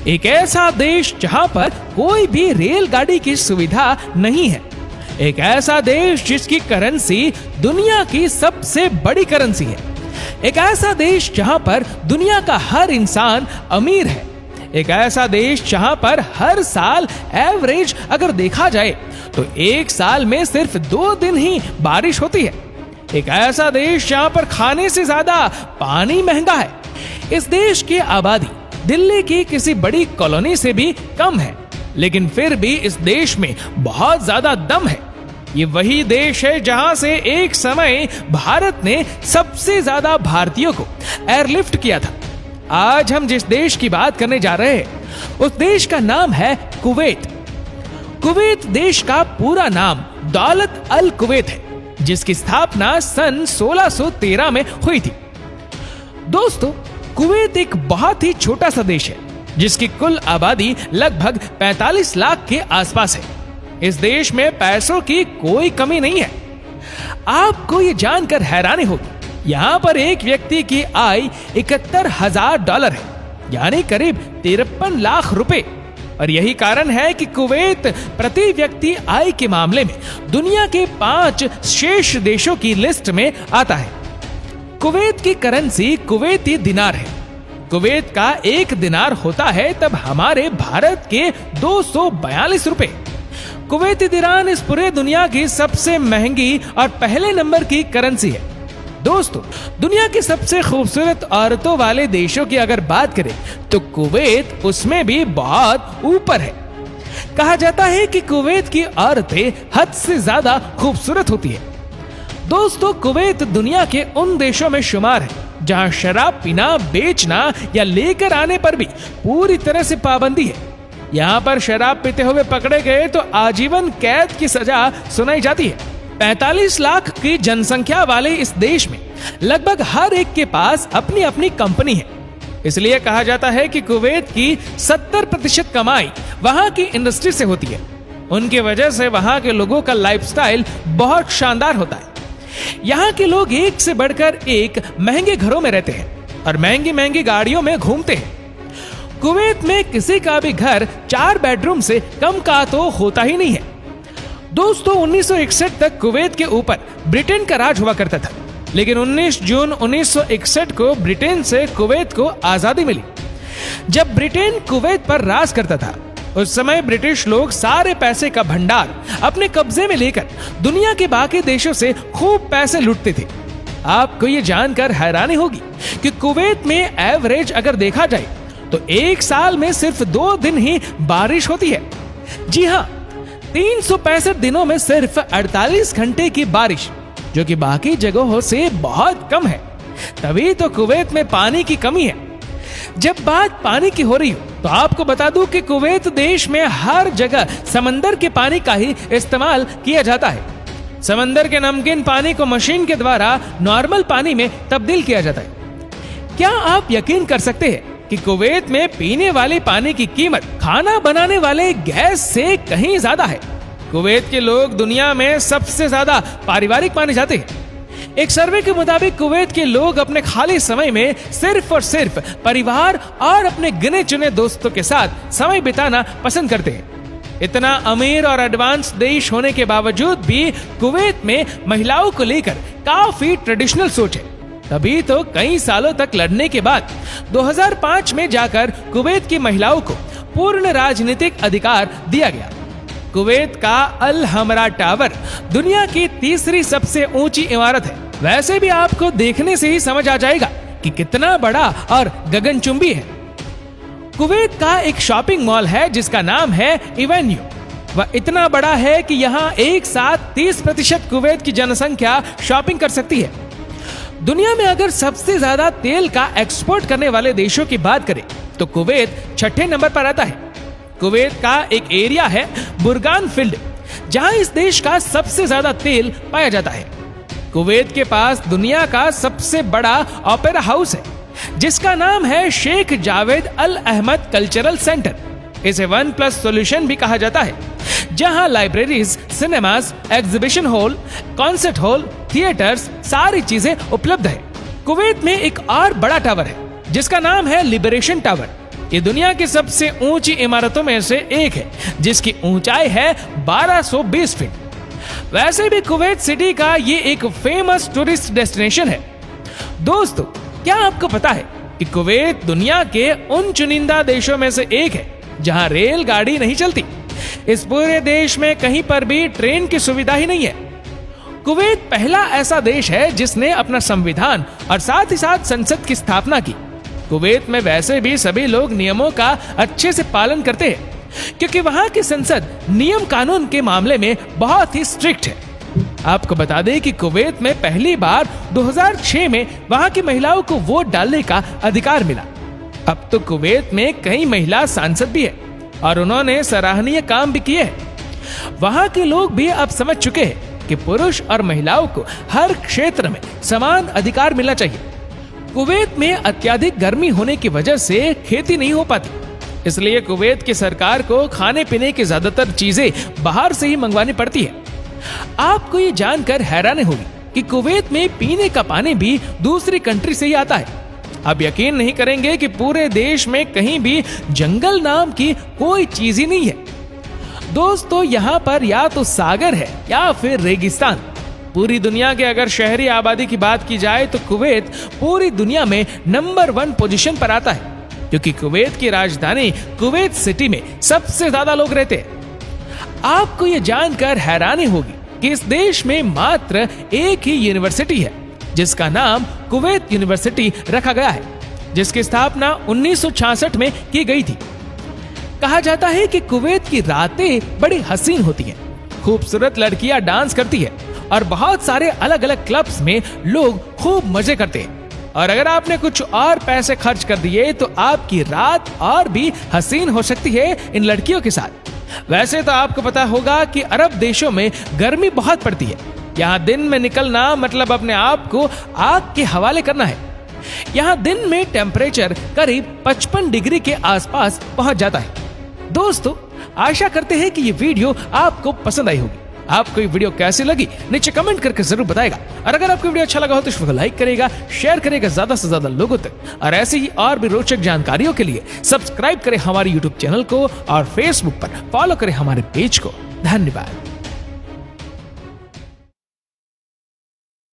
एक ऐसा देश जहां पर कोई भी रेलगाड़ी की सुविधा नहीं है, एक ऐसा देश जिसकी करेंसी दुनिया की सबसे बड़ी करेंसी है, एक ऐसा देश जहां पर दुनिया का हर इंसान अमीर है, एक ऐसा देश जहां पर हर साल एवरेज अगर देखा जाए तो एक साल में सिर्फ 2 दिन ही बारिश होती है, एक ऐसा देश जहां पर खाने से ज्यादा पानी महंगा है। इस देश की आबादी दिल्ली की किसी बड़ी कॉलोनी से भी कम है, लेकिन फिर भी इस देश में बहुत ज्यादा दम है। ये वही देश है जहां से एक समय भारत ने सबसे ज्यादा भारतीयों को एयरलिफ्ट किया था। आज हम जिस देश की बात करने जा रहे हैं उस देश का नाम है कुवैत। कुवैत देश का पूरा नाम दौलत अल कुवैत है, जिसकी स्थापना सन 1613 में हुई थी। दोस्तों, कुवैत एक बहुत ही छोटा सा देश है जिसकी कुल आबादी लगभग 45 लाख के आसपास है। इस देश में पैसों की कोई कमी नहीं है। आपको ये जानकर हैरानी होगी, यहाँ पर एक व्यक्ति की आय $71,000 है, यानी करीब 53 लाख रुपए। और यही कारण है कि कुवैत प्रति व्यक्ति आय के मामले में दुनिया के 5 शेष देशों की लिस्ट में आता है। कुवैत की करेंसी कुवैती दिनार है। कुवैत का 1 दिनार होता है तब हमारे भारत के 242 रुपए। कुवैती दिनार इस पूरे दुनिया की सबसे महंगी और पहले नंबर की करेंसी है। दोस्तों, दुनिया की सबसे खूबसूरत औरतों वाले देशों की अगर बात करें तो कुवैत उसमें भी बहुत ऊपर है। कहा जाता है कि कुवैत की औरतें हद से ज्यादा खूबसूरत होती है। दोस्तों, कुवैत दुनिया के उन देशों में शुमार है जहां शराब पीना, बेचना या लेकर आने पर भी पूरी तरह से पाबंदी है। यहाँ पर शराब पीते हुए पकड़े गए तो आजीवन कैद की सजा सुनाई जाती है। 45 लाख की जनसंख्या वाले इस देश में लगभग हर एक के पास अपनी अपनी कंपनी है। इसलिए कहा जाता है कि कुवैत की 70% कमाई वहां की इंडस्ट्री से होती है। उनकी वजह से वहां के लोगों का लाइफस्टाइल बहुत शानदार होता है। यहाँ के लोग एक से बढ़कर एक महंगे घरों में रहते हैं और महंगी महंगी गाड़ियों में घूमते हैं। कुवैत में किसी का भी घर 4 बेडरूम से कम का तो होता ही नहीं है। दोस्तों, 1961 तक कुवैत के ऊपर ब्रिटेन का राज हुआ करता था, लेकिन 19 जून 1961 को ब्रिटेन से कुवैत को आजादी मिली। जब ब्रिटेन कुवैत पर राज करता था उस समय ब्रिटिश लोग सारे पैसे का भंडार अपने कब्जे में लेकर दुनिया के बाकी देशों से खूब पैसे लूटते थे। आपको ये जानकर हैरानी होगी कि कुवैत में एवरेज अगर देखा जाए तो एक साल में सिर्फ 2 दिन ही बारिश होती है। जी हाँ, 365 दिनों में सिर्फ 48 घंटे की बारिश, जो कि बाकी जगहों से बहुत कम है। तभी तो कुवैत में पानी की कमी है। जब बात पानी की हो रही हो तो आपको बता दूं कि कुवैत देश में हर जगह समंदर के पानी का ही इस्तेमाल किया जाता है। समंदर के नमकीन पानी को मशीन के द्वारा नॉर्मल पानी में तब्दील किया जाता है। क्या आप यकीन कर सकते हैं कि कुवैत में पीने वाले पानी की कीमत खाना बनाने वाले गैस से कहीं ज्यादा है। कुवैत के लोग दुनिया में सबसे ज्यादा पारिवारिक माने जाते हैं। एक सर्वे के मुताबिक कुवैत के लोग अपने खाली समय में सिर्फ और सिर्फ परिवार और अपने गिने चुने दोस्तों के साथ समय बिताना पसंद करते हैं। इतना अमीर और एडवांस देश होने के बावजूद भी कुवैत में महिलाओं को लेकर काफी ट्रेडिशनल सोच है। तभी तो कई सालों तक लड़ने के बाद 2005 में जाकर कुवैत की महिलाओं को पूर्ण राजनीतिक अधिकार दिया गया। कुवैत का अल हमरा टावर दुनिया की 3री सबसे ऊंची इमारत है। वैसे भी आपको देखने से ही समझ आ जाएगा कि कितना बड़ा और गगनचुंबी है। कुवैत का एक शॉपिंग मॉल है जिसका नाम है एवेन्यू। वह इतना बड़ा है कि यहाँ एक साथ 30% कुवैत की जनसंख्या शॉपिंग कर सकती है। दुनिया में अगर सबसे ज्यादा तेल का एक्सपोर्ट करने वाले देशों की बात करें तो कुवैत 6ठे नंबर पर आता है। कुवैत का एक एरिया है बुरगान फील्ड, जहां इस देश का सबसे ज्यादा तेल पाया जाता है। कुवैत के पास दुनिया का सबसे बड़ा ओपेरा हाउस है जिसका नाम है शेख जावेद अल अहमद कल्चरल सेंटर। इसे 1+ सॉल्यूशन भी कहा जाता है, जहां libraries, cinemas, exhibition hall, concert hall, theatres सारी चीजें उपलब्ध है। कुवैत में एक और बड़ा टावर है जिसका नाम है लिबरेशन टावर। ये दुनिया की सबसे ऊंची इमारतों में से एक है, जिसकी ऊंचाई है 1220 फीट। वैसे भी कुवैत सिटी का ये एक फेमस टूरिस्ट डेस्टिनेशन है। दोस्तों, क्या आपको पता है कि कुवैत दुनिया के उन चुनिंदा देशों में से एक है जहां रेलगाड़ी नहीं चलती। इस पूरे देश में कहीं पर भी ट्रेन की सुविधा ही नहीं है। कुवैत पहला ऐसा देश है जिसने अपना संविधान और साथ ही साथ संसद की स्थापना की। कुवैत में वैसे भी सभी लोग नियमों का अच्छे से पालन करते हैं, क्योंकि वहां की संसद नियम कानून के मामले में बहुत ही स्ट्रिक्ट है। आपको बता दें कि कुवैत में पहली बार 2006 में वहां की महिलाओं को वोट डालने का अधिकार मिला। अब तो कुवैत में कई महिला सांसद भी है और उन्होंने सराहनीय काम भी किए हैं। वहां के लोग भी अब समझ चुके हैं कि पुरुष और महिलाओं को हर क्षेत्र में समान अधिकार मिलना चाहिए। कुवैत में अत्यधिक गर्मी होने की वजह से खेती नहीं हो पाती, इसलिए कुवैत की सरकार को खाने पीने की ज्यादातर चीजें बाहर से ही मंगवानी पड़ती है। आपको ये जानकर हैरानी होगी कि कुवैत में पीने का पानी भी दूसरी कंट्री से ही आता है। आप यकीन नहीं करेंगे कि पूरे देश में कहीं भी जंगल नाम की कोई चीज ही नहीं है। दोस्तों, यहाँ पर या तो सागर है या फिर रेगिस्तान। पूरी दुनिया के अगर शहरी आबादी की बात की जाए तो कुवैत पूरी दुनिया में नंबर 1 पोजीशन पर आता है, क्योंकि कुवैत की राजधानी कुवैत सिटी में सबसे ज्यादा लोग रहते हैं। आपको ये जानकर हैरानी होगी कि इस देश में मात्र एक ही यूनिवर्सिटी है, जिसका नाम कुवैत यूनिवर्सिटी रखा गया है, जिसकी स्थापना 1966 में की गई थी। कहा जाता है कि कुवैत की रातें बड़ी हसीन होती हैं, खूबसूरत लड़कियां डांस करती है और बहुत सारे अलग अलग क्लब्स में लोग खूब मजे करते हैं। और अगर आपने कुछ और पैसे खर्च कर दिए तो आपकी रात और भी हसीन हो सकती है इन लड़कियों के साथ। वैसे तो आपको पता होगा कि अरब देशों में गर्मी बहुत पड़ती है। यहाँ दिन में निकलना मतलब अपने आप को आग के हवाले करना है। यहाँ दिन में टेम्परेचर करीब 55 डिग्री के आसपास पहुंच जाता है। दोस्तों, आशा करते हैं कि ये वीडियो आपको पसंद आई होगी। आपको ये वीडियो कैसी लगी नीचे कमेंट करके जरूर बताएगा। और अगर आपको वीडियो अच्छा लगा हो तो इसको लाइक करेगा, शेयर करेगा ज्यादा से ज्यादा लोगों तक। और ऐसे ही और भी रोचक जानकारियों के लिए सब्सक्राइब करें हमारे YouTube चैनल को और Facebook पर फॉलो करें हमारे पेज को। धन्यवाद।